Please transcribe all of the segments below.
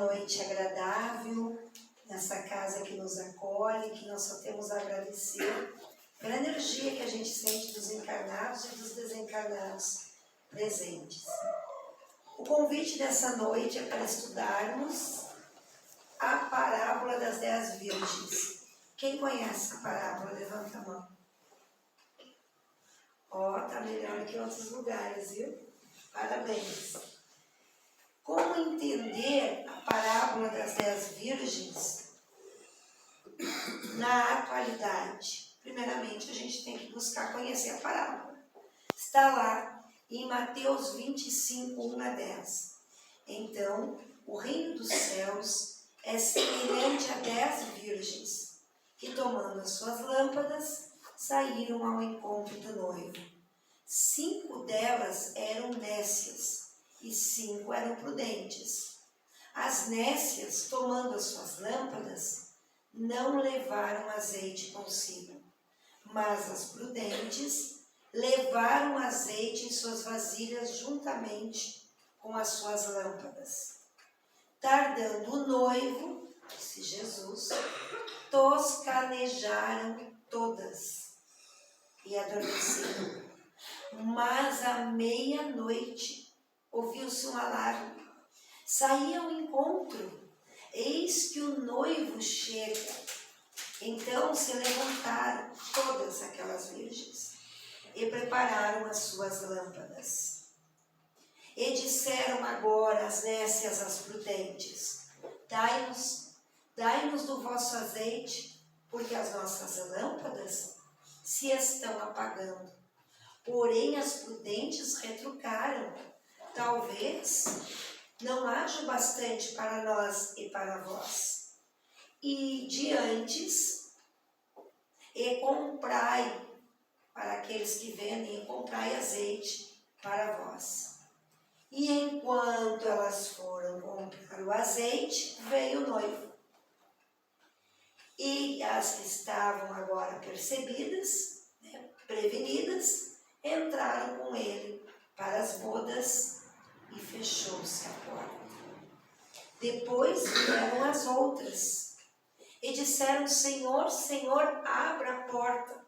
noite agradável, nessa casa que nos acolhe, que nós só temos a agradecer pela energia que a gente sente dos encarnados e dos desencarnados presentes. O convite dessa noite é para estudarmos a parábola das 10 virgens. Quem conhece a parábola? Levanta a mão. Tá melhor que em outros lugares, viu? Parabéns. Como entender a parábola das 10 virgens na atualidade? Primeiramente, a gente tem que buscar conhecer a parábola. Está lá em Mateus 25, 1 a 10. Então, o reino dos céus é semelhante a 10 virgens, que tomando as suas lâmpadas, saíram ao encontro do noivo. 5 delas eram nécias e 5 eram prudentes. As nécias, tomando as suas lâmpadas, não levaram azeite consigo, mas as prudentes levaram azeite em suas vasilhas juntamente com as suas lâmpadas. Tardando o noivo, disse Jesus, toscanejaram todas e adormeceram. Mas à meia-noite ouviu-se um alarme. Saí ao encontro, eis que o noivo chega. Então se levantaram todas aquelas virgens e prepararam as suas lâmpadas. E disseram agora as nécias às prudentes: dai-nos do vosso azeite, porque as nossas lâmpadas se estão apagando. Porém as prudentes retrucaram: talvez não haja bastante para nós e para vós. E diantes, e comprai, para aqueles que vendem, e comprai azeite para vós. E enquanto elas foram comprar o azeite, veio o noivo. E as que estavam agora percebidas, prevenidas, entraram com ele para as bodas e fechou-se a porta. Depois vieram as outras e disseram: Senhor, Senhor, abra a porta.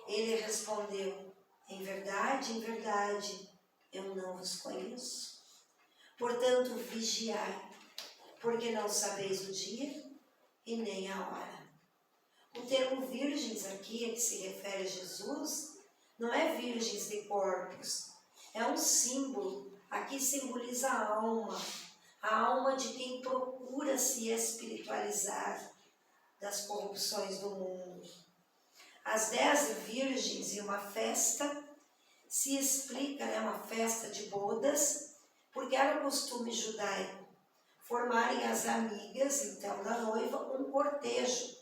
Ele respondeu: em verdade, eu não vos conheço. Portanto, vigiai, porque não sabeis o dia e nem a hora. O termo virgens aqui, a que se refere a Jesus, não é virgens de corpos, é um símbolo. Aqui simboliza a alma de quem procura se espiritualizar das corrupções do mundo. As 10 virgens e uma festa se explica, uma festa de bodas, porque era o costume judaico formarem as amigas, então, da noiva, um cortejo,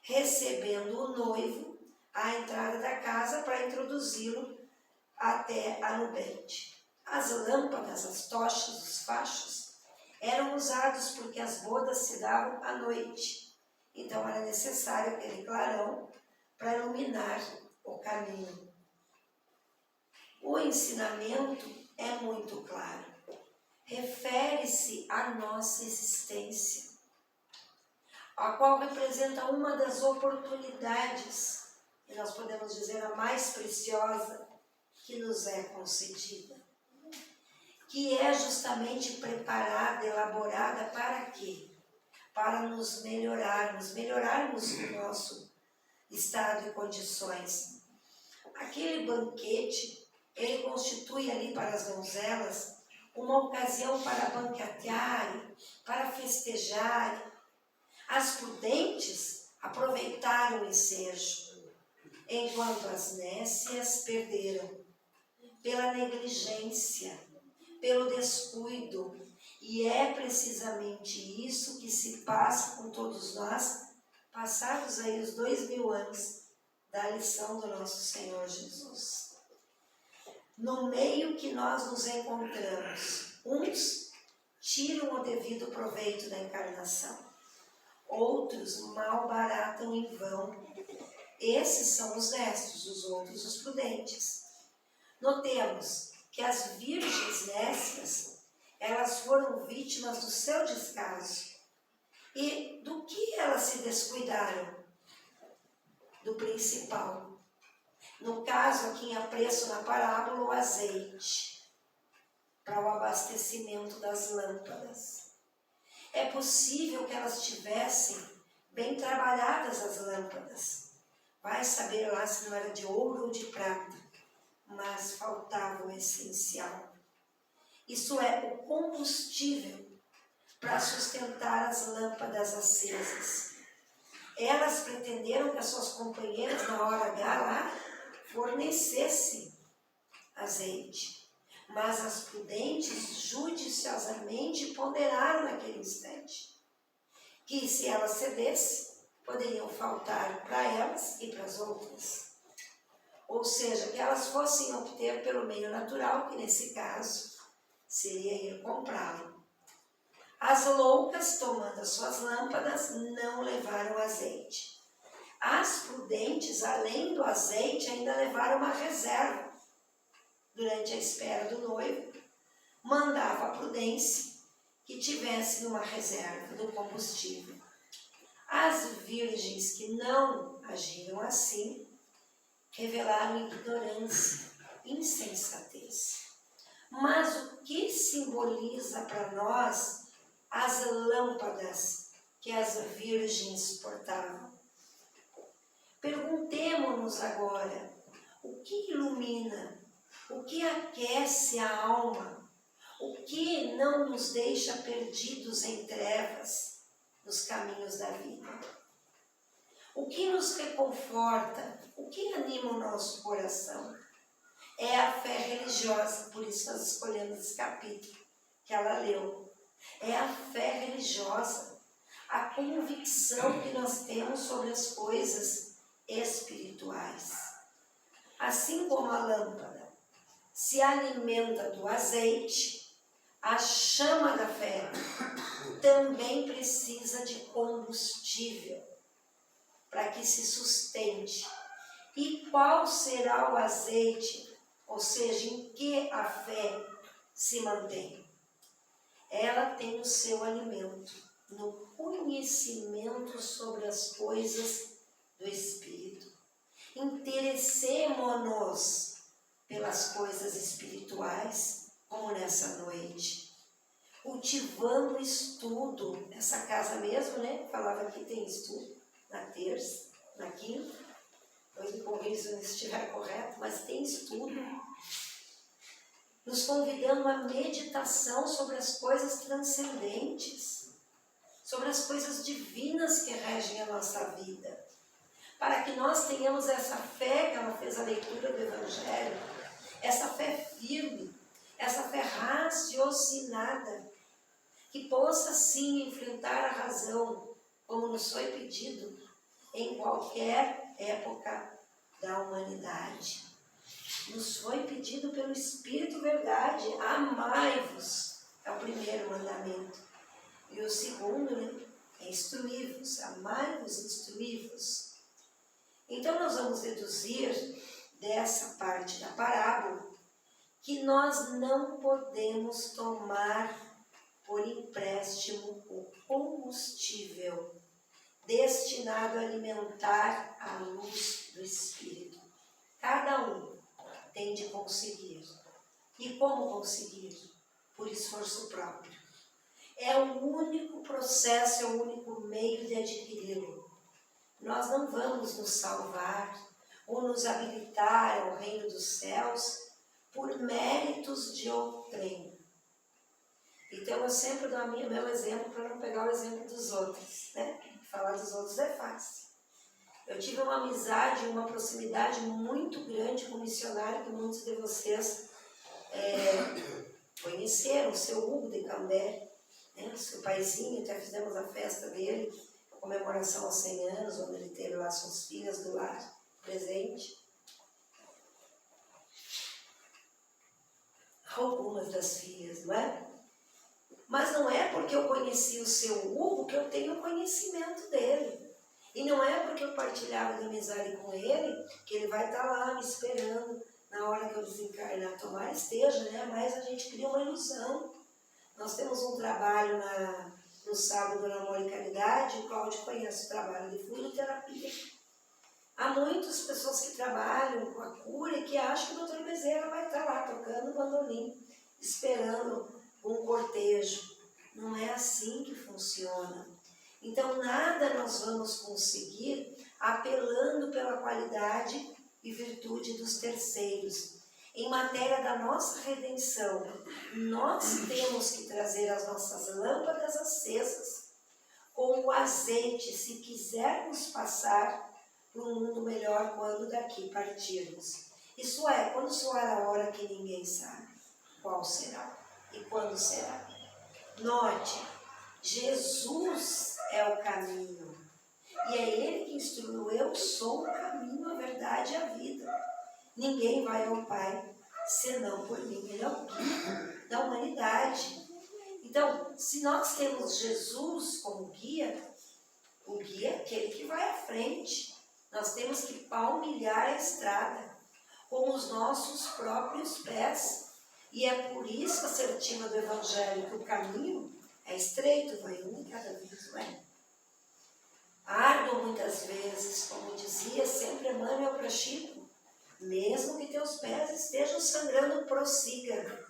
recebendo o noivo à entrada da casa para introduzi-lo até a nubente. As lâmpadas, as tochas, os fachos, eram usados porque as bodas se davam à noite. Então era necessário aquele clarão para iluminar o caminho. O ensinamento é muito claro. Refere-se à nossa existência, a qual representa uma das oportunidades, e nós podemos dizer a mais preciosa, que nos é concedida. Que é justamente preparada, elaborada para quê? Para nos melhorarmos o nosso estado e condições. Aquele banquete, ele constitui ali para as donzelas uma ocasião para banquetearem, para festejarem. As prudentes aproveitaram o ensejo, enquanto as nécias perderam pela negligência, pelo descuido. E é precisamente isso que se passa com todos nós, passados aí os 2000 anos da lição do nosso Senhor Jesus. No meio que nós nos encontramos, uns tiram o devido proveito da encarnação, outros malbaratam em vão. Esses são os nestos, os outros os prudentes. Notemos que as virgens nécias, elas foram vítimas do seu descaso. E do que elas se descuidaram? Do principal. No caso, aqui em apreço na parábola, o azeite para o abastecimento das lâmpadas. É possível que elas tivessem bem trabalhadas as lâmpadas. Vai saber lá se não era de ouro ou de prata, mas faltava o essencial. Isso é o combustível para sustentar as lâmpadas acesas. Elas pretenderam que as suas companheiras, na hora H lá, fornecessem azeite. Mas as prudentes judiciosamente ponderaram naquele instante que se elas cedessem, poderiam faltar para elas e para as outras. Ou seja, que elas fossem obter pelo meio natural, que nesse caso seria ir comprá-lo. As loucas, tomando as suas lâmpadas, não levaram azeite. As prudentes, além do azeite, ainda levaram uma reserva. Durante a espera do noivo, mandava a prudência que tivesse uma reserva do combustível. As virgens que não agiram assim, revelaram ignorância, insensatez. Mas o que simboliza para nós as lâmpadas que as virgens portavam? Perguntemo-nos agora, o que ilumina, o que aquece a alma, o que não nos deixa perdidos em trevas nos caminhos da vida? O que nos reconforta, o que anima o nosso coração? É a fé religiosa, por isso nós escolhemos esse capítulo que ela leu. É a fé religiosa, a convicção que nós temos sobre as coisas espirituais. Assim como a lâmpada se alimenta do azeite, a chama da fé também precisa de combustível para que se sustente. E qual será o azeite, ou seja, em que a fé se mantém? Ela tem o seu alimento no conhecimento sobre as coisas do Espírito. Interessemo-nos pelas coisas espirituais, como nessa noite. Cultivando o estudo, essa casa mesmo, né? Falava que tem estudo na terça, na quinta. Depois me corrija se eu estiver correto, mas tem estudo. Nos convidando à meditação sobre as coisas transcendentes, sobre as coisas divinas que regem a nossa vida, para que nós tenhamos essa fé, que ela fez a leitura do Evangelho, essa fé firme, essa fé raciocinada, que possa sim enfrentar a razão, como nos foi pedido em qualquer época da humanidade. Nos foi pedido pelo Espírito Verdade, amai-vos, é o primeiro mandamento. E o segundo, né, é instruí-vos, amai-vos, instruí-vos. Então nós vamos deduzir dessa parte da parábola que nós não podemos tomar por empréstimo o combustível destinado a alimentar a luz do Espírito. Cada um tem de conseguir. E como conseguir? Por esforço próprio. É o único processo, é o único meio de adquiri-lo. Nós não vamos nos salvar ou nos habilitar ao reino dos céus por méritos de outrem. Então eu sempre dou o meu exemplo para não pegar o exemplo dos outros, né? Falar dos outros é fácil. Eu tive uma amizade, uma proximidade muito grande com um missionário que muitos de vocês conheceram, o seu Hugo de Cambé, né? O seu paizinho, até fizemos a festa dele, a comemoração aos 100 anos, onde ele teve lá suas filhas do lar presente. Algumas das filhas, não é? Mas não é porque eu conheci o seu Hugo que eu tenho conhecimento dele. E não é porque eu partilhava de amizade com ele que ele vai estar lá me esperando na hora que eu desencarnar. Tomara esteja, né? Mas a gente cria uma ilusão. Nós temos um trabalho no sábado no Amor e Caridade, o Cláudio conhece o trabalho de fluidoterapia. Há muitas pessoas que trabalham com a cura e que acham que o Dr. Bezerra vai estar lá tocando bandolim, esperando um cortejo. Não é assim que funciona. Então, nada nós vamos conseguir apelando pela qualidade e virtude dos terceiros. Em matéria da nossa redenção, nós temos que trazer as nossas lâmpadas acesas com o azeite, se quisermos passar para um mundo melhor quando daqui partirmos. Isso é, quando soar a hora que ninguém sabe qual será e quando será. Note, Jesus é o caminho. E é Ele que instruiu, eu sou o caminho, a verdade e a vida. Ninguém vai ao Pai senão por mim. Ele é o guia da humanidade. Então, se nós temos Jesus como guia, o guia é aquele que vai à frente. Nós temos que palmilhar a estrada com os nossos próprios pés. E é por isso a assertiva do Evangelho, que o caminho é estreito, vai um de cada vez, não é? Árduo muitas vezes, como dizia sempre Emmanuel para Chico, mesmo que teus pés estejam sangrando, prossiga.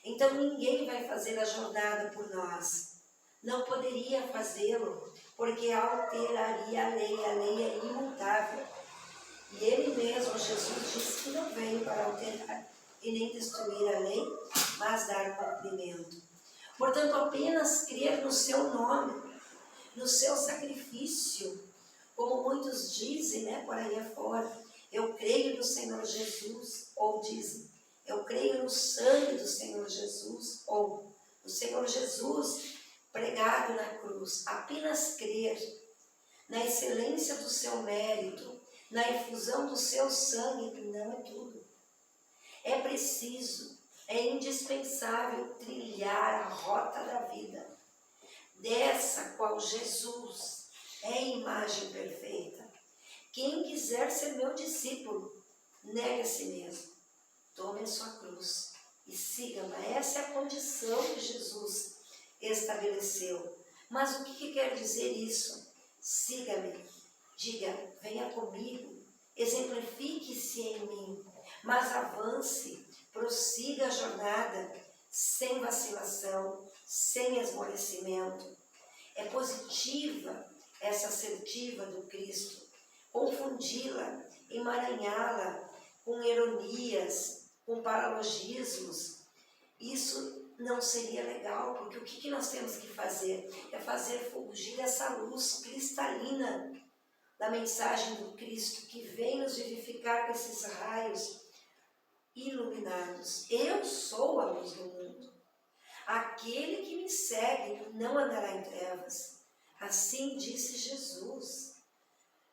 Então ninguém vai fazer a jornada por nós. Não poderia fazê-lo, porque alteraria a lei é imutável. E ele mesmo, Jesus, disse que não veio para alterar e nem destruir a lei, mas dar cumprimento. Portanto, apenas crer no seu nome, no seu sacrifício, como muitos dizem, né, por aí afora, eu creio no Senhor Jesus, ou dizem, eu creio no sangue do Senhor Jesus, ou o Senhor Jesus pregado na cruz. Apenas crer na excelência do seu mérito, na efusão do seu sangue, não é tudo. É preciso, é indispensável trilhar a rota da vida, dessa qual Jesus é a imagem perfeita. Quem quiser ser meu discípulo, negue a si mesmo, tome a sua cruz e siga-me. Essa é a condição que Jesus estabeleceu. Mas o que quer dizer isso? Siga-me, diga, venha comigo, exemplifique-se em mim, mas avance, prossiga a jornada sem vacilação, sem esmorecimento. É positiva essa assertiva do Cristo. Confundi-la, emaranhá-la com ironias, com paralogismos, isso não seria legal, porque o que nós temos que fazer? É fazer fulgir essa luz cristalina da mensagem do Cristo, que vem nos vivificar com esses raios iluminados. Eu sou a luz do mundo. Aquele que me segue não andará em trevas. Assim disse Jesus.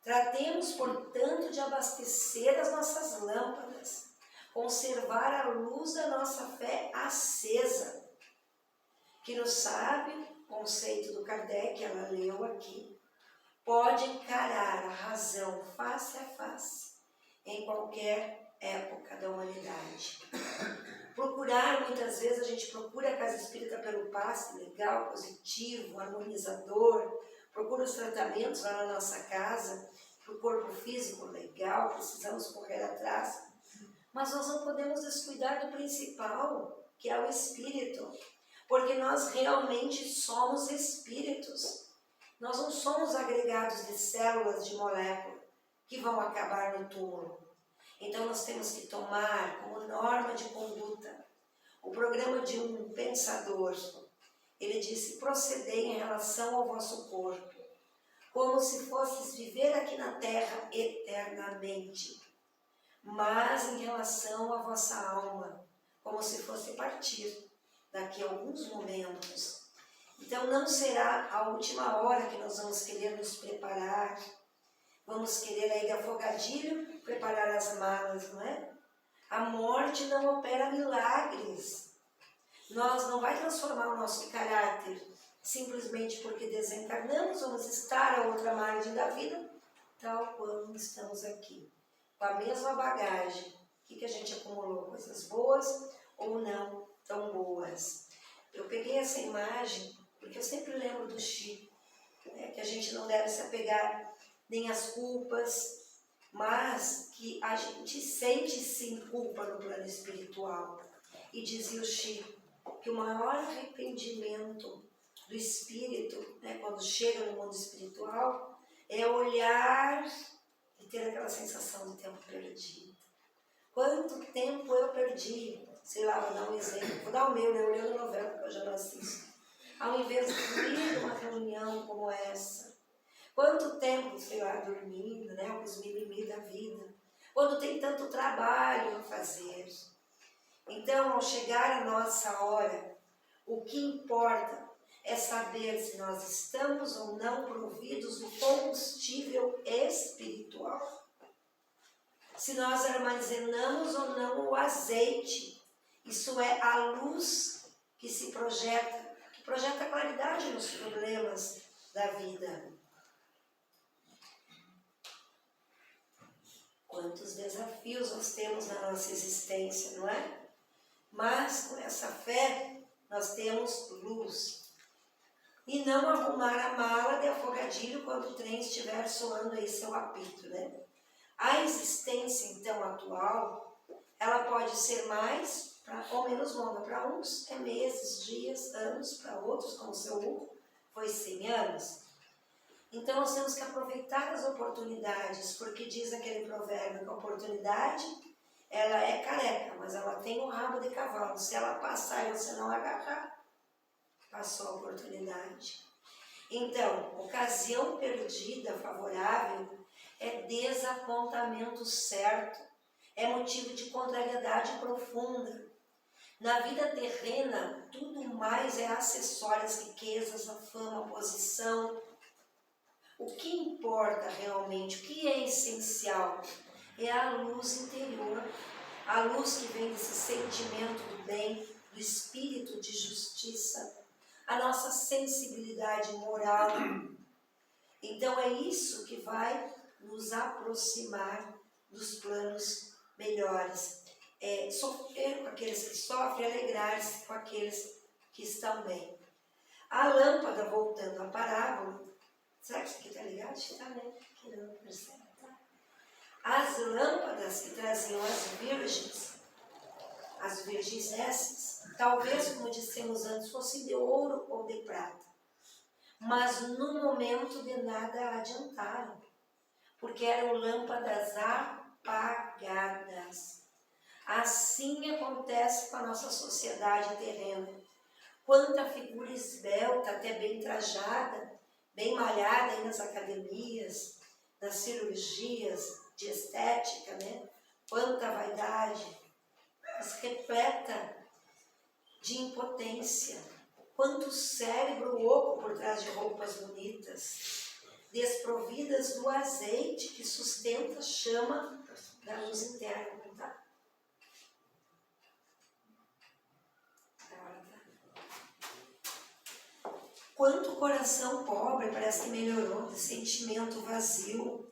Tratemos, portanto, de abastecer as nossas lâmpadas, conservar a luz da nossa fé acesa, que no sábio conceito do Kardec, ela leu aqui, pode encarar a razão face a face em qualquer época da humanidade. Procurar, muitas vezes a gente procura a casa espírita pelo passe legal, positivo, harmonizador, procura os tratamentos lá na nossa casa, para o corpo físico legal, precisamos correr atrás. Mas nós não podemos descuidar do principal, que é o espírito, porque nós realmente somos espíritos. Nós não somos agregados de células, de moléculas, que vão acabar no túmulo. Então nós temos que tomar como norma de conduta o programa de um pensador. Ele disse, procedei em relação ao vosso corpo, como se fosses viver aqui na terra eternamente, mas em relação à vossa alma, como se fosse partir daqui a alguns momentos. Então não será a última hora que nós vamos querer nos preparar, vamos querer aí de afogadilho preparar as malas, não é? A morte não opera milagres. Nós não vai transformar o nosso caráter simplesmente porque desencarnamos, vamos estar a outra margem da vida, tal quando estamos aqui. Com a mesma bagagem, o que a gente acumulou? Coisas boas ou não tão boas. Eu peguei essa imagem porque eu sempre lembro do Chico, né, que a gente não deve se apegar nem às culpas, mas que a gente sente sim culpa no plano espiritual. E dizia o Chico que o maior arrependimento do espírito, né, quando chega no mundo espiritual, é olhar e ter aquela sensação de tempo perdido. Quanto tempo eu perdi? Sei lá, vou dar um exemplo, vou dar o meu, né? Olhando novela, porque eu já não assisto. Ao invés de ir numa reunião como essa, quanto tempo, sei lá, dormindo, né? Com os mimimi da vida, quando tem tanto trabalho a fazer. Então, ao chegar a nossa hora, o que importa é saber se nós estamos ou não providos do combustível espiritual. Se nós armazenamos ou não o azeite. Isso é a luz que se projeta, que projeta claridade nos problemas da vida. Quantos desafios nós temos na nossa existência, não é? Mas com essa fé nós temos luz. E não arrumar a mala de afogadilho quando o trem estiver soando aí seu apito, né? A existência, então, atual, ela pode ser mais ou menos longa. Para uns é meses, dias, anos, para outros, como o seu Hugo, foi 100 anos. Então nós temos que aproveitar as oportunidades, porque diz aquele provérbio que a oportunidade, ela é careca, mas ela tem um rabo de cavalo. Se ela passar e você não agarrar, passou a oportunidade. Então, ocasião perdida favorável é desapontamento certo, é motivo de contrariedade profunda. Na vida terrena, tudo mais é acessório, as riquezas, a fama, a posição. O que importa realmente, o que é essencial, é a luz interior, a luz que vem desse sentimento do bem, do espírito de justiça, a nossa sensibilidade moral. Então é isso que vai nos aproximar dos planos melhores. Sofrer com aqueles que sofrem, alegrar-se com aqueles que estão bem. A lâmpada, voltando à parábola, será que isso aqui está ligado? Está, né? Aqui não percebe. As lâmpadas que traziam as virgens essas, talvez, como dissemos antes, fossem de ouro ou de prata. Mas no momento de nada adiantaram, porque eram lâmpadas apagadas. Assim acontece com a nossa sociedade terrena. Quanta figura esbelta, até bem trajada, bem malhada aí nas academias, nas cirurgias de estética, né? Quanta vaidade, mas repleta de impotência. Quanto cérebro oco por trás de roupas bonitas, desprovidas do azeite que sustenta a chama da luz interna. Tá? Quanto coração pobre parece que melhorou, de sentimento vazio,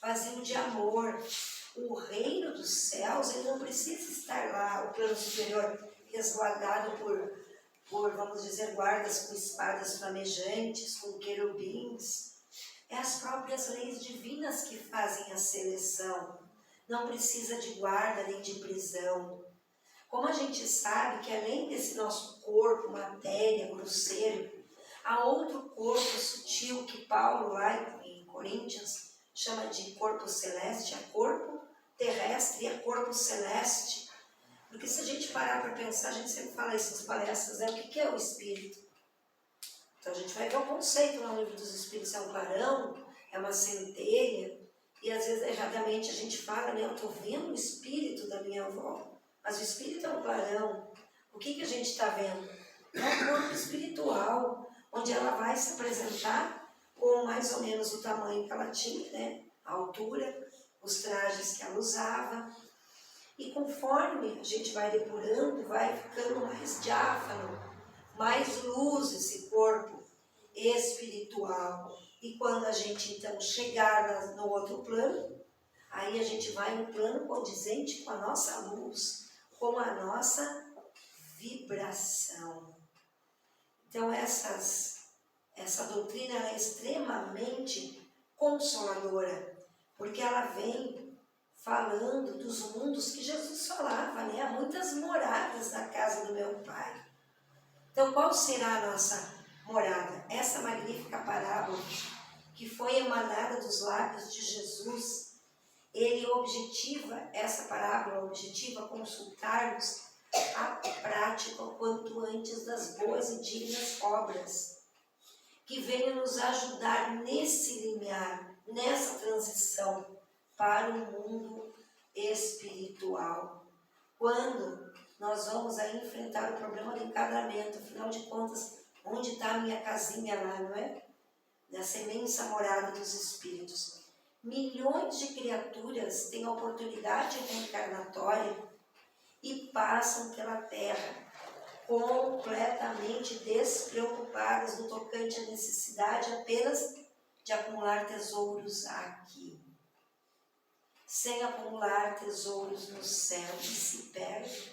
vazio de amor. O reino dos céus, ele não precisa estar lá, o plano superior, resguardado por, vamos dizer, guardas com espadas flamejantes, com querubins. É as próprias leis divinas que fazem a seleção. Não precisa de guarda nem de prisão. Como a gente sabe que além desse nosso corpo, matéria, grosseiro, há outro corpo sutil que Paulo, lá em Coríntios, chama de corpo celeste, há corpo terrestre e há corpo celeste. Porque se a gente parar para pensar, a gente sempre fala isso nas palestras, né? O que é o espírito? Então a gente vai ver o conceito lá no livro dos espíritos, é um clarão, é uma centelha, e às vezes erradamente a gente fala, né? Eu estou vendo o espírito da minha avó, mas o espírito é um clarão. O que a gente está vendo? É um corpo espiritual, onde ela vai se apresentar com mais ou menos o tamanho que ela tinha, né? A altura, os trajes que ela usava. E conforme a gente vai depurando, vai ficando mais diáfano, mais luz esse corpo espiritual. E quando a gente então chegar no outro plano, aí a gente vai no plano condizente com a nossa luz, com a nossa vibração. Então essa doutrina ela é extremamente consoladora, porque ela vem falando dos mundos que Jesus falava, né? Há muitas moradas na casa do meu Pai. Então qual será a nossa morada? Essa magnífica parábola que foi emanada dos lábios de Jesus, essa parábola objetiva consultar-nos a prática o quanto antes das boas e dignas obras, que venham nos ajudar nesse limiar, nessa transição para o mundo espiritual. Quando nós vamos aí enfrentar o problema do enquadramento, afinal de contas, onde está a minha casinha lá, não é? Nessa imensa morada dos espíritos. Milhões de criaturas têm a oportunidade reencarnatória e passam pela Terra completamente despreocupadas no tocante à necessidade apenas de acumular tesouros aqui, sem acumular tesouros no céu, e se perdem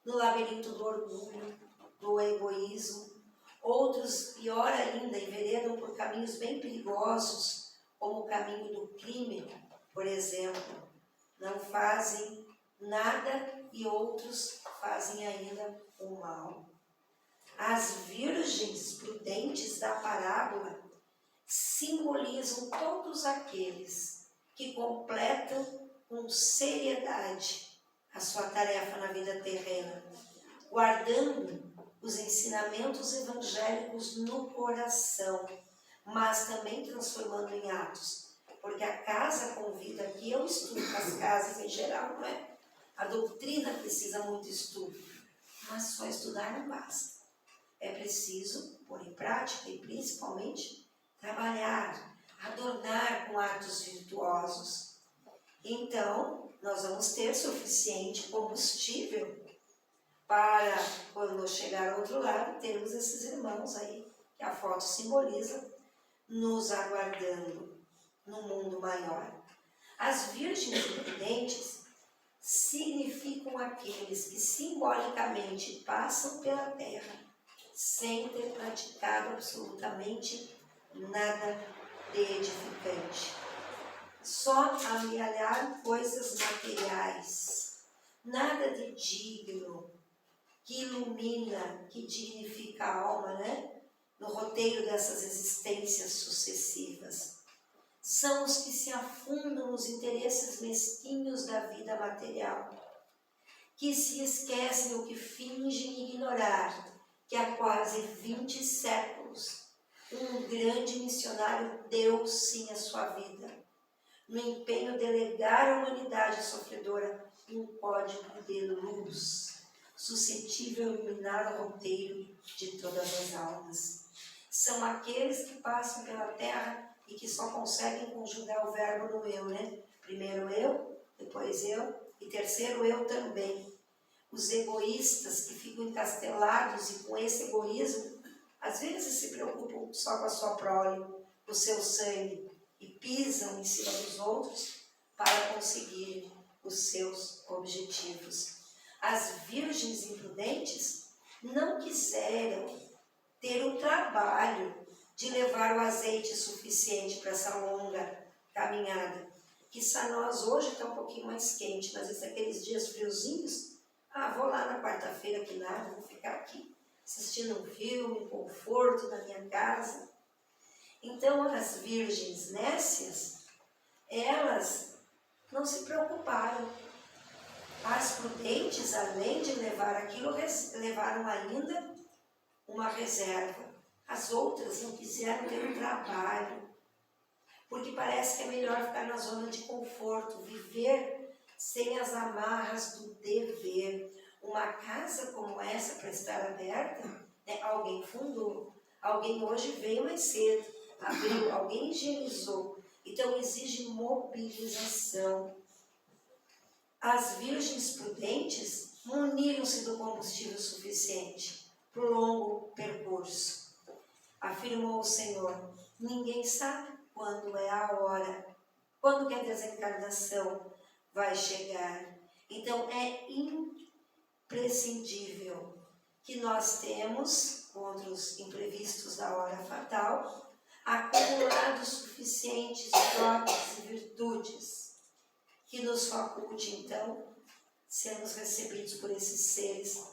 no labirinto do orgulho, do egoísmo. Outros, pior ainda, enveredam por caminhos bem perigosos, como o caminho do crime, por exemplo. Não fazem nada e outros fazem ainda o mal. As virgens prudentes da parábola simbolizam todos aqueles que completam com seriedade a sua tarefa na vida terrena, guardando os ensinamentos evangélicos no coração, mas também transformando em atos. Porque a casa convida aqui ao estudo, as casas em geral, não é? A doutrina precisa muito estudo, mas só estudar não basta. É preciso pôr em prática e principalmente trabalhar, adornar com atos virtuosos. Então, nós vamos ter suficiente combustível para, quando chegar ao outro lado, termos esses irmãos aí, que a foto simboliza, nos aguardando no mundo maior. As virgens prudentes significam aqueles que simbolicamente passam pela terra sem ter praticado absolutamente nada de edificante. Só amealhar coisas materiais, nada de digno, que ilumina, que dignifica a alma, né? No roteiro dessas existências sucessivas. São os que se afundam nos interesses mesquinhos da vida material, que se esquecem ou que fingem ignorar que há quase 20 séculos um grande missionário deu sim a sua vida, no empenho de legar à humanidade sofredora um código de luz, suscetível a iluminar o roteiro de todas as almas. São aqueles que passam pela terra e que só conseguem conjugar o verbo no eu, né? Primeiro eu, depois eu e terceiro eu também. Os egoístas que ficam encastelados e com esse egoísmo, às vezes se preocupam só com a sua prole, com o seu sangue, e pisam em cima dos outros para conseguirem os seus objetivos. As virgens imprudentes não quiseram ter o trabalho de levar o azeite suficiente para essa longa caminhada. Quizá nós hoje está um pouquinho mais quente, mas esses aqueles dias friozinhos, vou lá na quarta-feira que nada, vou ficar aqui assistindo um filme, em conforto na minha casa. Então as virgens nécias, elas não se preocuparam. As prudentes, além de levar aquilo, levaram ainda uma reserva. As outras não quiseram ter um trabalho, porque parece que é melhor ficar na zona de conforto, viver sem as amarras do dever. Uma casa como essa para estar aberta, né, alguém fundou, alguém hoje veio mais cedo, abriu, alguém higienizou. Então exige mobilização. As virgens prudentes muniram-se do combustível suficiente para o longo percurso. Afirmou o Senhor: ninguém sabe quando é a hora, quando que a desencarnação vai chegar. Então é imprescindível que nós temos, contra os imprevistos da hora fatal, acumulados suficientes dotes e virtudes, que nos faculte, então, sermos recebidos por esses seres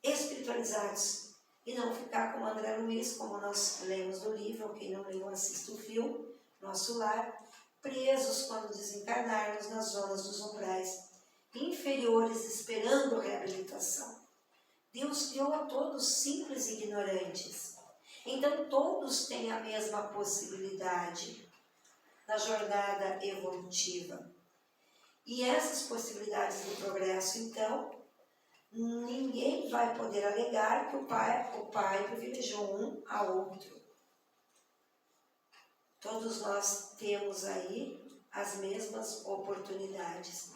espiritualizados, e não ficar como André Luiz, como nós lemos no livro, quem não leu, assista o filme, Nosso Lar, presos quando desencarnarmos nas zonas dos umbrais inferiores, esperando reabilitação. Deus criou a todos simples e ignorantes, então todos têm a mesma possibilidade na jornada evolutiva. E essas possibilidades de progresso, então, ninguém vai poder alegar que o pai privilegiou um ao outro. Todos nós temos aí as mesmas oportunidades.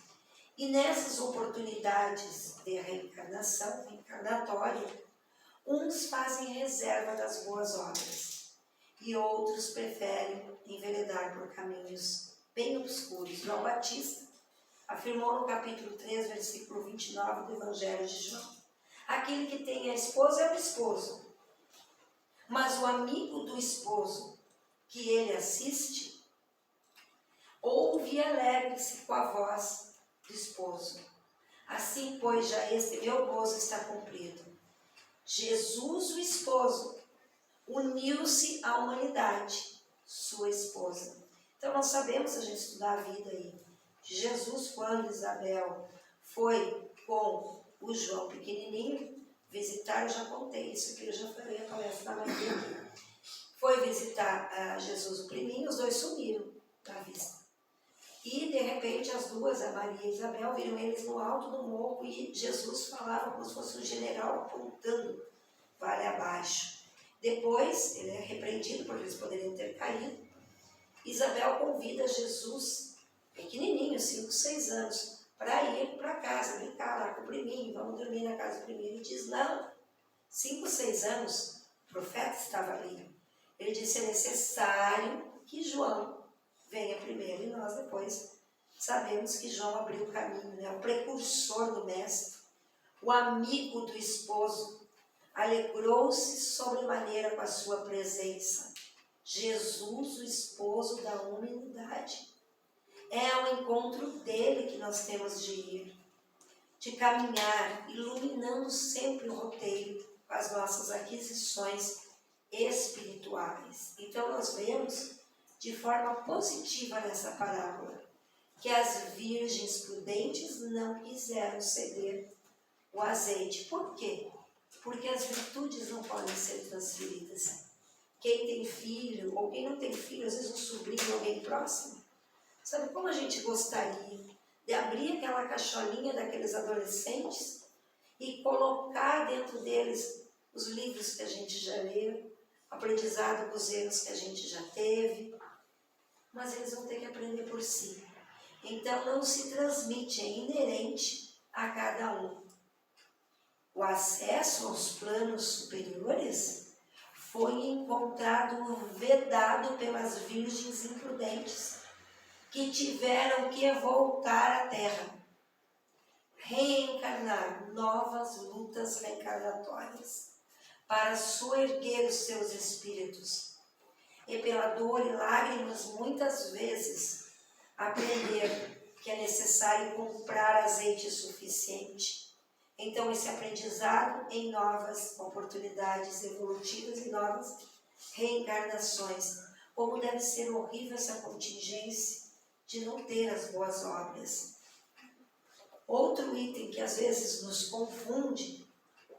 E nessas oportunidades de reencarnação, reencarnatória, uns fazem reserva das boas obras e outros preferem enveredar por caminhos bem obscuros. João Batista afirmou no capítulo 3, versículo 29 do Evangelho de João: aquele que tem a esposa é o esposo, mas o amigo do esposo que ele assiste, ouve e alegre-se com a voz do esposo. Assim, pois, já este meu gozo está cumprido. Jesus, o esposo, uniu-se à humanidade, sua esposa. Então, nós sabemos, se a gente estudar a vida aí, de Jesus, quando Isabel foi com o João pequenininho visitar, eu já contei isso aqui, eu já falei a palestra da manhã, foi visitar Jesus o priminho, os dois sumiram da vista. E, de repente, as duas, a Maria e a Isabel, viram eles no alto do morro e Jesus falava como se fosse um general apontando vale abaixo. Depois, ele é repreendido porque eles poderiam ter caído. Isabel convida Jesus, pequenininho, 5, 6 anos, para ir para casa, brincar lá com o priminho, vamos dormir na casa do priminho. Ele diz, não, 5, 6 anos, o profeta estava ali. Ele disse, é necessário que João venha primeiro, e nós depois sabemos que João abriu o caminho, né? O precursor do mestre, o amigo do esposo, alegrou-se sobremaneira com a sua presença. Jesus, o esposo da humanidade. É ao encontro dele que nós temos de ir, de caminhar, iluminando sempre o roteiro com as nossas aquisições espirituais. Então nós vemos de forma positiva nessa parábola que as virgens prudentes não quiseram ceder o azeite. Por quê? Porque as virtudes não podem ser transferidas. Quem tem filho, ou quem não tem filho, às vezes um sobrinho, alguém próximo, sabe como a gente gostaria de abrir aquela caixolinha daqueles adolescentes e colocar dentro deles os livros que a gente já leu, aprendizado com os erros que a gente já teve, mas eles vão ter que aprender por si. Então não se transmite, é inerente a cada um. O acesso aos planos superiores foi encontrado vedado pelas virgens imprudentes, que tiveram que voltar à Terra, reencarnar, novas lutas reencarnatórias, para soerguer os seus espíritos, e pela dor e lágrimas, muitas vezes, aprender que é necessário comprar azeite suficiente. Então, esse aprendizado em novas oportunidades evolutivas e novas reencarnações. Como deve ser horrível essa contingência de não ter as boas obras. Outro item que às vezes nos confunde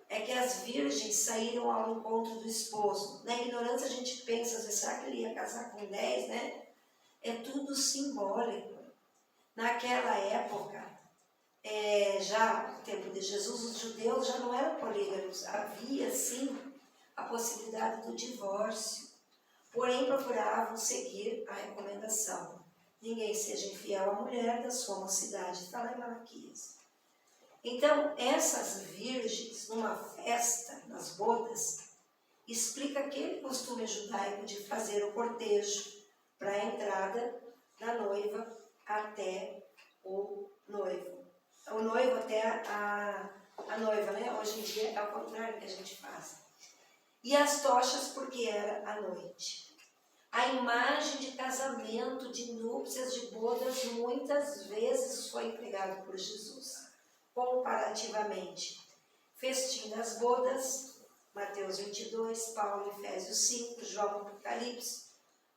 é que as virgens saíram ao encontro do esposo. Na ignorância a gente pensa, será que ele ia casar com 10, né? É tudo simbólico. Naquela época, já no tempo de Jesus, os judeus já não eram polígamos. Havia, sim, a possibilidade do divórcio. Porém, procuravam seguir a recomendação. Ninguém seja infiel à mulher da sua mocidade. Está lá em Malaquias. Então, essas virgens, numa festa, nas bodas, explica aquele costume judaico de fazer o cortejo para a entrada da noiva até o noivo. O noivo até a noiva, né? Hoje em dia é o contrário que a gente faz. E as tochas porque era à noite. A imagem de casamento, de núpcias, de bodas, muitas vezes foi empregado por Jesus. Comparativamente, festim das bodas, Mateus 22, Paulo, Efésios 5, João, Apocalipse.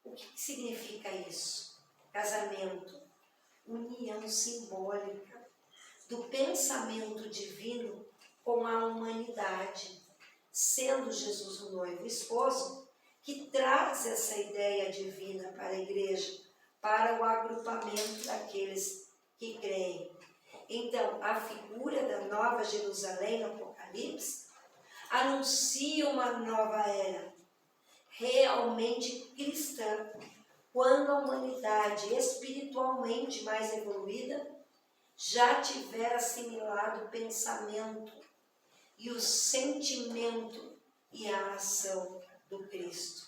O que significa isso? Casamento, união simbólica do pensamento divino com a humanidade, sendo Jesus o noivo, o esposo, que traz essa ideia divina para a igreja, para o agrupamento daqueles que creem. Então, a figura da Nova Jerusalém no Apocalipse anuncia uma nova era, realmente cristã, quando a humanidade espiritualmente mais evoluída já tiver assimilado o pensamento e o sentimento e a ação do Cristo.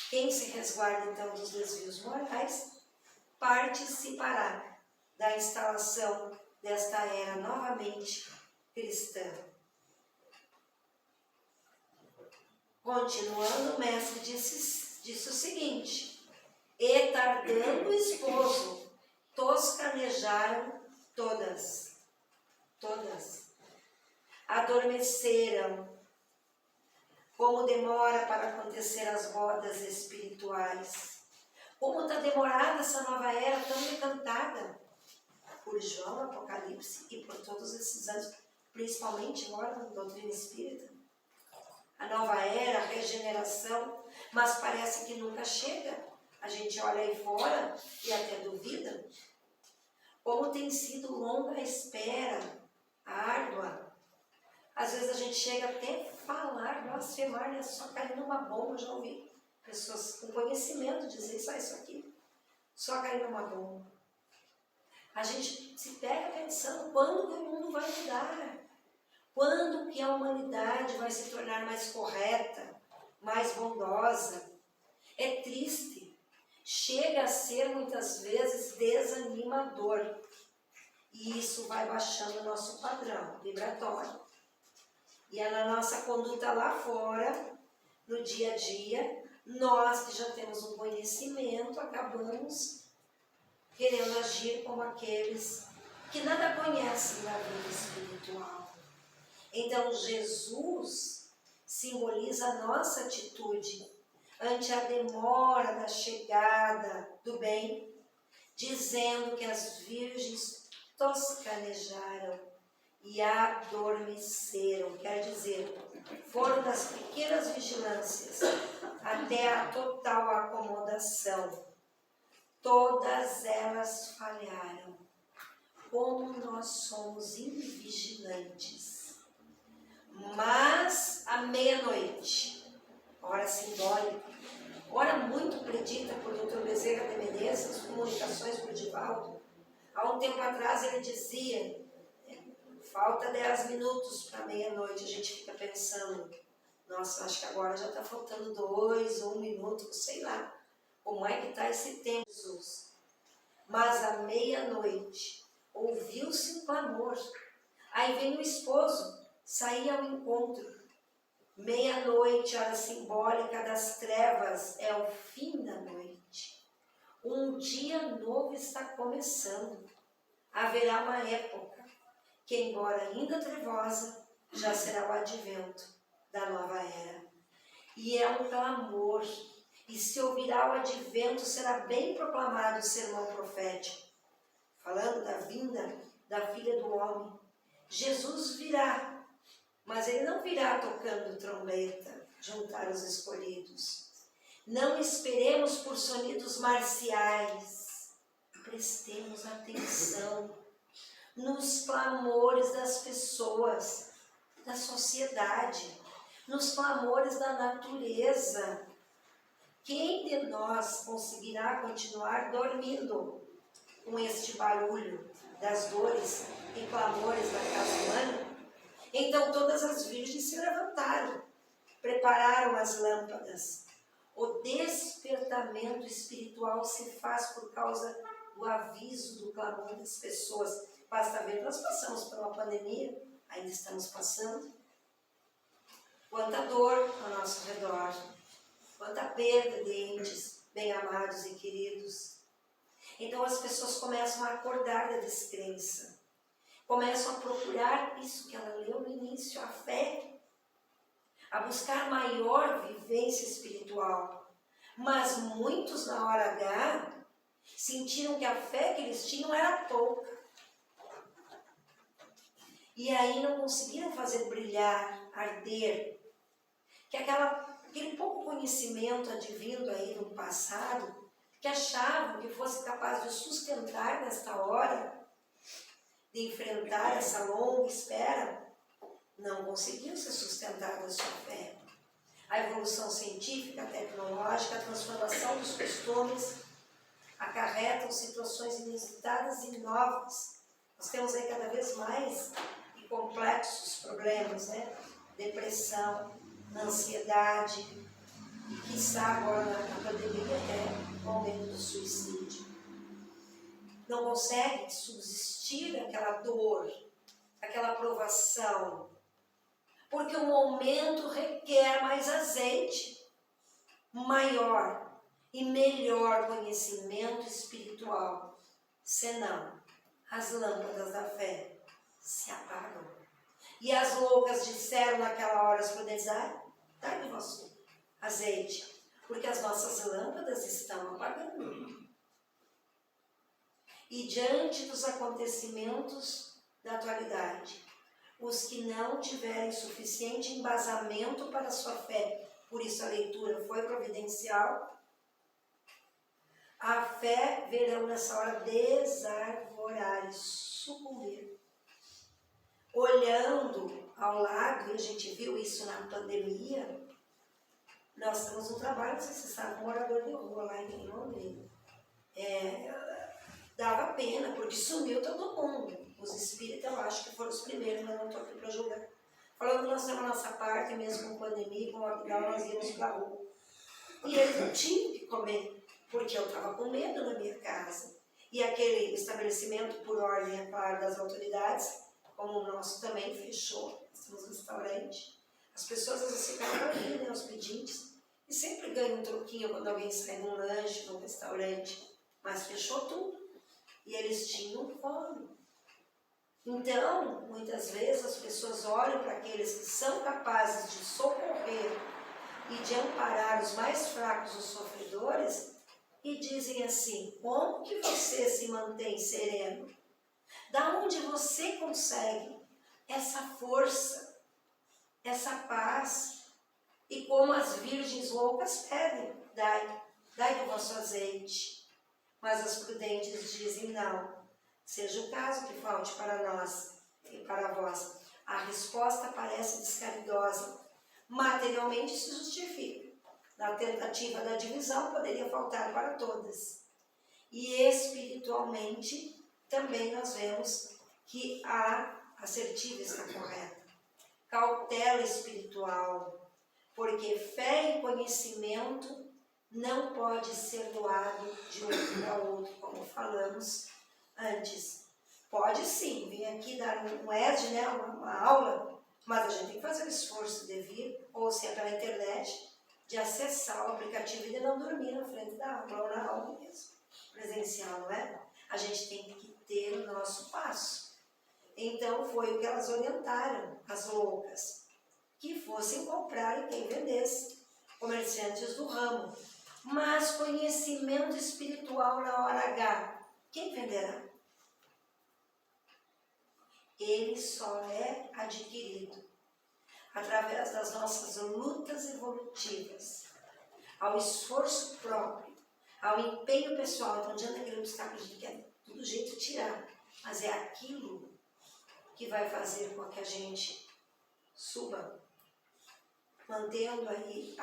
Quem se resguarda então dos desvios morais participará da instalação desta era novamente cristã. Continuando, o mestre disse o seguinte: e tardando o esposo, toscanejaram todas, adormeceram, como demora para acontecer as bodas espirituais. Como está demorada essa nova era tão encantada por João, Apocalipse e por todos esses anos, principalmente agora na doutrina espírita. A nova era, a regeneração, mas parece que nunca chega. A gente olha aí fora e até duvida. Como tem sido longa a espera, árdua. Às vezes a gente chega até a falar, blasfemar, né? Só cair numa bomba, já ouvi pessoas com conhecimento dizer isso aqui. Só cair numa bomba. A gente se pega pensando quando que o mundo vai mudar. Quando que a humanidade vai se tornar mais correta, mais bondosa. É triste. Chega a ser muitas vezes desanimador. E isso vai baixando o nosso padrão vibratório. E é na nossa conduta lá fora, no dia a dia, nós que já temos um conhecimento, acabamos querendo agir como aqueles que nada conhecem da vida espiritual. Então, Jesus simboliza a nossa atitude ante a demora da chegada do bem, dizendo que as virgens toscanejaram e adormeceram, quer dizer, foram das pequenas vigilâncias até a total acomodação. Todas elas falharam. Como nós somos invigilantes. Mas à meia-noite, hora simbólica, hora muito predita por Dr. Bezerra de Menezes, Comunicações por Divaldo. Há um tempo atrás ele dizia, falta 10 minutos para meia-noite, a gente fica pensando, nossa, acho que agora já está faltando 2 ou 1 minuto, sei lá, como é que está esse tempo, Jesus? Mas à meia-noite, ouviu-se um clamor, aí vem o esposo, sair ao encontro. Meia-noite, hora simbólica das trevas, é o fim da noite. Um dia novo está começando. Haverá uma época que, embora ainda trevosa, já será o advento da nova era. E é um clamor, e se ouvirá o advento, será bem proclamado o sermão profético, falando da vinda da Filha do Homem. Jesus virá, mas ele não virá tocando trombeta, juntar os escolhidos. Não esperemos por sonidos marciais, prestemos atenção nos clamores das pessoas, da sociedade, nos clamores da natureza. Quem de nós conseguirá continuar dormindo com este barulho das dores e clamores da casa humana? Então todas as virgens se levantaram, prepararam as lâmpadas. O despertamento espiritual se faz por causa do aviso, do clamor das pessoas. Basta ver, nós passamos por uma pandemia, ainda estamos passando. Quanta dor ao nosso redor, quanta perda de entes bem-amados e queridos. Então as pessoas começam a acordar da descrença, começam a procurar isso que ela leu no início, a fé, a buscar maior vivência espiritual. Mas muitos na hora H sentiram que a fé que eles tinham era pouca. E aí não conseguiram fazer brilhar, arder, que aquele pouco conhecimento advindo aí do passado, que achavam que fosse capaz de sustentar nesta hora, de enfrentar essa longa espera, não conseguiu se sustentar na sua fé. A evolução científica, tecnológica, a transformação dos costumes acarretam situações inusitadas e novas. Nós temos aí cada vez mais e complexos problemas, né? Depressão, ansiedade, e quiçá agora na pandemia até o aumento do suicídio. Não consegue subsistir aquela dor, aquela provação, porque o momento requer mais azeite, maior e melhor conhecimento espiritual, senão as lâmpadas da fé se apagam. E as loucas disseram naquela hora às prudentes: dai do vosso azeite, porque as nossas lâmpadas estão apagando. E diante dos acontecimentos da atualidade, os que não tiverem suficiente embasamento para a sua fé, por isso a leitura foi providencial, a fé verão nessa hora desarvorar e sucumbir. Olhando ao lado, e a gente viu isso na pandemia, nós temos um trabalho, não sei se você sabe, um morador de rua lá em Londrina. Dava pena, porque sumiu todo mundo. Os espíritas, eu acho que foram os primeiros, mas não estou aqui para julgar. Falando que nós temos a nossa parte, mesmo com pandemia, com lockdown, nós íamos para a rua. E eles não tinham que comer, porque eu estava com medo na minha casa. E aquele estabelecimento, por ordem, é claro, das autoridades, como o nosso também fechou, nós temos um restaurante. As pessoas às vezes ficaram ali, né, os pedintes, e sempre ganham um troquinho quando alguém sai num lanche, num restaurante, mas fechou tudo. E eles tinham fome. Então, muitas vezes as pessoas olham para aqueles que são capazes de socorrer e de amparar os mais fracos, os sofredores, e dizem assim: como que você se mantém sereno? Da onde você consegue essa força, essa paz? E como as virgens loucas pedem: dai do vosso azeite. Mas as prudentes dizem: não, seja o caso que falte para nós e para vós. A resposta parece descaridosa, materialmente se justifica. Na tentativa da divisão poderia faltar para todas. E espiritualmente também nós vemos que a assertiva está correta. Cautela espiritual, porque fé e conhecimento não pode ser doado de um para outro, como falamos antes. Pode sim, vir aqui dar um ED, né, uma aula, mas a gente tem que fazer o esforço de vir, ou se é pela internet, de acessar o aplicativo e de não dormir na frente da aula, ou na aula mesmo, presencial, não é? A gente tem que ter o nosso passo. Então foi o que elas orientaram, as loucas, que fossem comprar e quem vendesse, comerciantes do ramo. Mas conhecimento espiritual na hora H, quem venderá? Ele só é adquirido através das nossas lutas evolutivas, ao esforço próprio, ao empenho pessoal. Então, diante daquele obstáculo, a gente quer de todo jeito tirar, mas é aquilo que vai fazer com que a gente suba, mantendo aí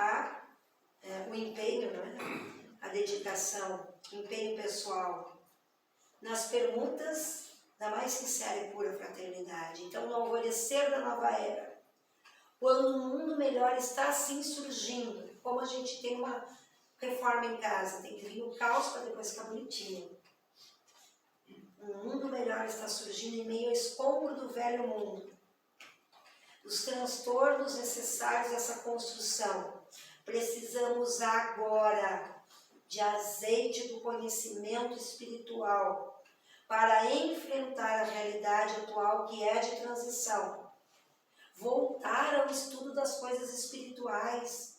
o empenho, né? A dedicação, o empenho pessoal, nas permutas da mais sincera e pura fraternidade. Então, no alvorecer da nova era, quando um mundo melhor está assim surgindo, como a gente tem uma reforma em casa, tem que vir o caos para depois ficar bonitinho. Um mundo melhor está surgindo em meio ao escombro do velho mundo. os transtornos necessários a essa construção. Precisamos agora de azeite do conhecimento espiritual para enfrentar a realidade atual que é de transição. Voltar ao estudo das coisas espirituais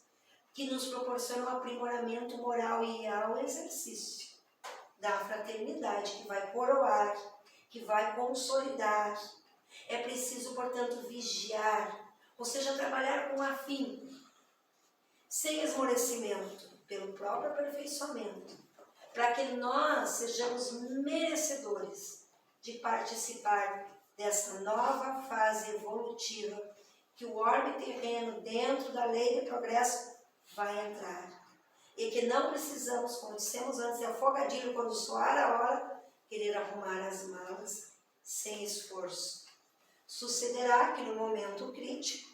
que nos proporcionam aprimoramento moral e ao exercício da fraternidade que vai coroar, que vai consolidar. É preciso, portanto, vigiar, ou seja, trabalhar com afinco, sem esmorecimento, pelo próprio aperfeiçoamento, para que nós sejamos merecedores de participar dessa nova fase evolutiva que o orbe terreno, dentro da lei de progresso, vai entrar. E que não precisamos, como dissemos antes, de afogadilho quando soar a hora, querer arrumar as malas sem esforço. Sucederá que no momento crítico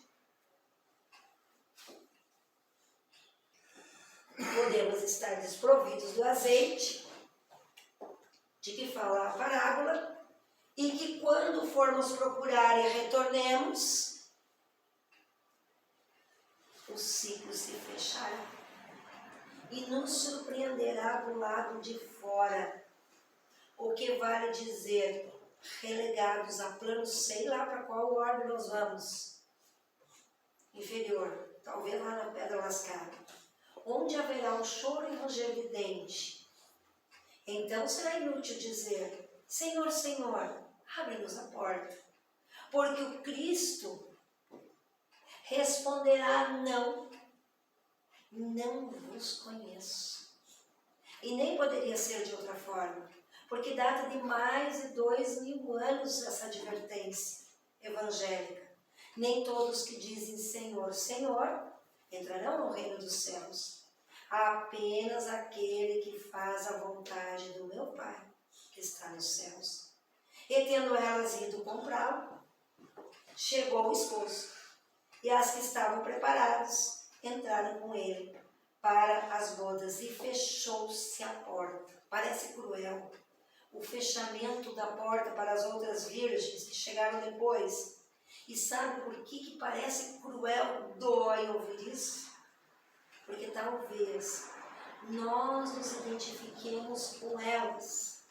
podemos estar desprovidos do azeite de que fala a parábola e que quando formos procurar e retornemos, o ciclo se fechará e nos surpreenderá do lado de fora, o que vale dizer, relegados a plano, sei lá para qual ordem nós vamos, inferior, talvez lá na Pedra Lascada, onde haverá um choro e ranger de dente. Então será inútil dizer, Senhor, Senhor, abre-nos a porta, porque o Cristo responderá não, não vos conheço. E nem poderia ser de outra forma, porque data de mais de 2000 anos essa advertência evangélica. Nem todos que dizem Senhor, Senhor, entrarão no reino dos céus. Apenas aquele que faz a vontade do meu Pai, que está nos céus. E tendo elas ido comprá-lo, chegou o esposo, e as que estavam preparadas entraram com ele para as bodas, e fechou-se a porta. Parece cruel o fechamento da porta para as outras virgens que chegaram depois. E sabe por que parece cruel? Dói ouvir isso? Porque talvez nós nos identifiquemos com elas.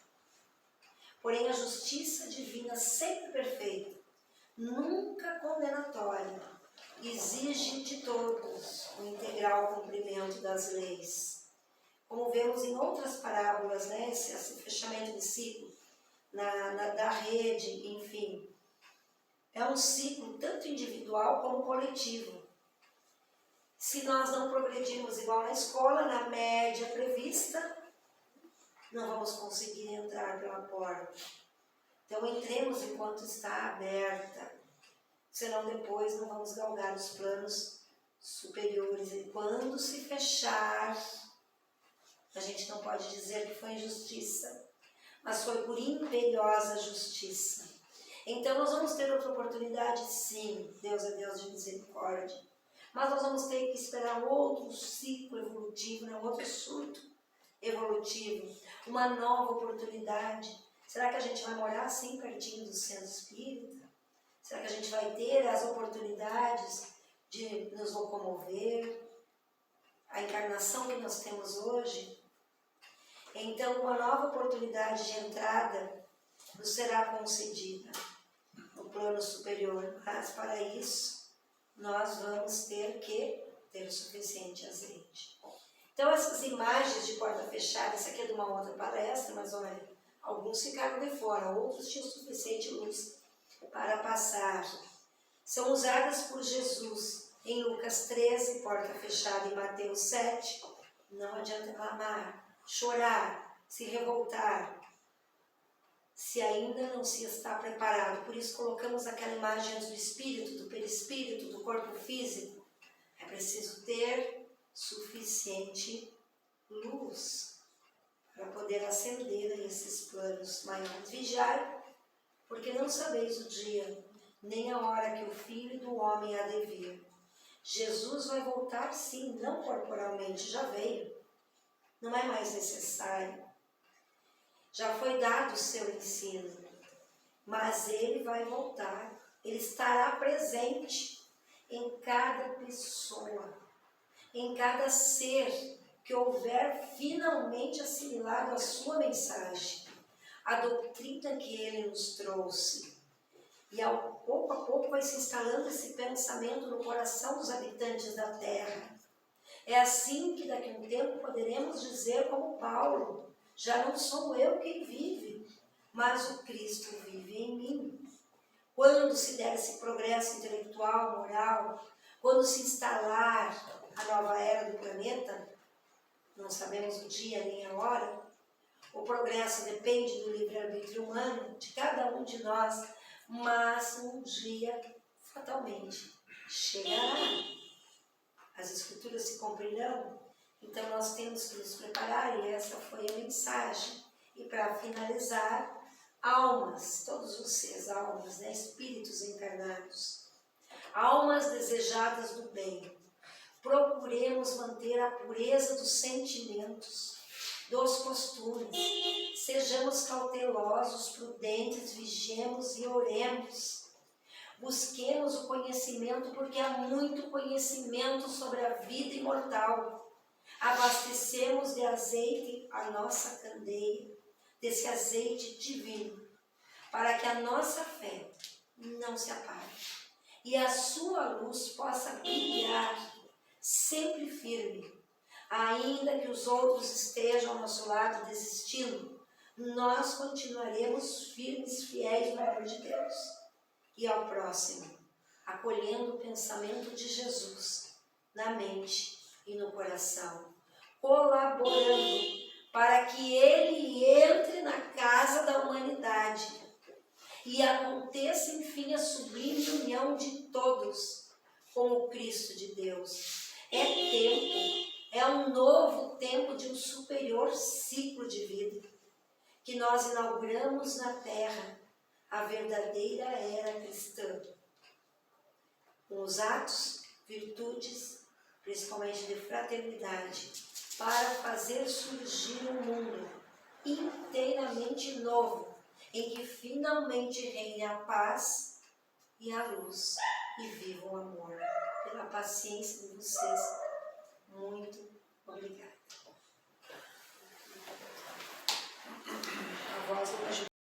Porém, a justiça divina, sempre perfeita, nunca condenatória, exige de todos o integral cumprimento das leis. Como vemos em outras parábolas, né, esse fechamento de ciclo da rede, enfim. É um ciclo tanto individual como coletivo. Se nós não progredirmos igual na escola, na média prevista, não vamos conseguir entrar pela porta. Então entremos enquanto está aberta, senão depois não vamos galgar os planos superiores. E quando se fechar, a gente não pode dizer que foi injustiça, mas foi por imperiosa justiça. Então nós vamos ter outra oportunidade, sim, Deus é Deus de misericórdia, mas nós vamos ter que esperar outro ciclo evolutivo, né? Outro surto evolutivo, uma nova oportunidade. Será que a gente vai morar assim pertinho do centro espírita? Será que a gente vai ter as oportunidades de nos locomover? A encarnação que nós temos hoje? Então, uma nova oportunidade de entrada nos será concedida no plano superior, mas para isso nós vamos ter que ter o suficiente azeite. Então, essas imagens de porta fechada, essa aqui é de uma outra palestra, mas olha, alguns ficaram de fora, outros tinham suficiente luz para passar. São usadas por Jesus em Lucas 13, porta fechada, em Mateus 7. Não adianta clamar, chorar, se revoltar, se ainda não se está preparado. Por isso colocamos aquela imagem do espírito, do perispírito, do corpo físico. É preciso ter suficiente luz para poder ascender a esses planos maiores. Vigiai, porque não sabeis o dia, nem a hora que o Filho do Homem há de vir. Jesus vai voltar, sim, não corporalmente, já veio. Não é mais necessário. Já foi dado o seu ensino, mas ele vai voltar Ele estará presente em cada pessoa, em cada ser que houver finalmente assimilado a sua mensagem, a doutrina que ele nos trouxe. E pouco a pouco vai se instalando esse pensamento no coração dos habitantes da terra. É assim que daqui a um tempo poderemos dizer como Paulo: já não sou eu quem vive, mas o Cristo vive em mim. Quando se der esse progresso intelectual, moral, quando se instalar a nova era do planeta, não sabemos o dia nem a hora, o progresso depende do livre-arbítrio humano, de cada um de nós, mas um dia, fatalmente, chegará. As Escrituras se cumprirão, então nós temos que nos preparar, e essa foi a mensagem. E para finalizar, almas, todos vocês, almas, né? Espíritos encarnados, almas desejadas do bem, procuremos manter a pureza dos sentimentos, dos costumes, sejamos cautelosos, prudentes, vigiemos e oremos. Busquemos o conhecimento, porque há muito conhecimento sobre a vida imortal. Abastecemos de azeite a nossa candeia, desse azeite divino, para que a nossa fé não se apague e a sua luz possa brilhar sempre firme. Ainda que os outros estejam ao nosso lado desistindo, nós continuaremos firmes, fiéis no amor de Deus e ao próximo, acolhendo o pensamento de Jesus na mente e no coração, colaborando para que ele entre na casa da humanidade e aconteça enfim a sublime união de todos com o Cristo de Deus. É um novo tempo de um superior ciclo de vida, que nós inauguramos na Terra, a verdadeira era cristã, com os atos, virtudes, principalmente de fraternidade, para fazer surgir um mundo inteiramente novo, em que finalmente reine a paz e a luz, e viva o amor. Pela paciência de vocês, muito obrigada. A voz do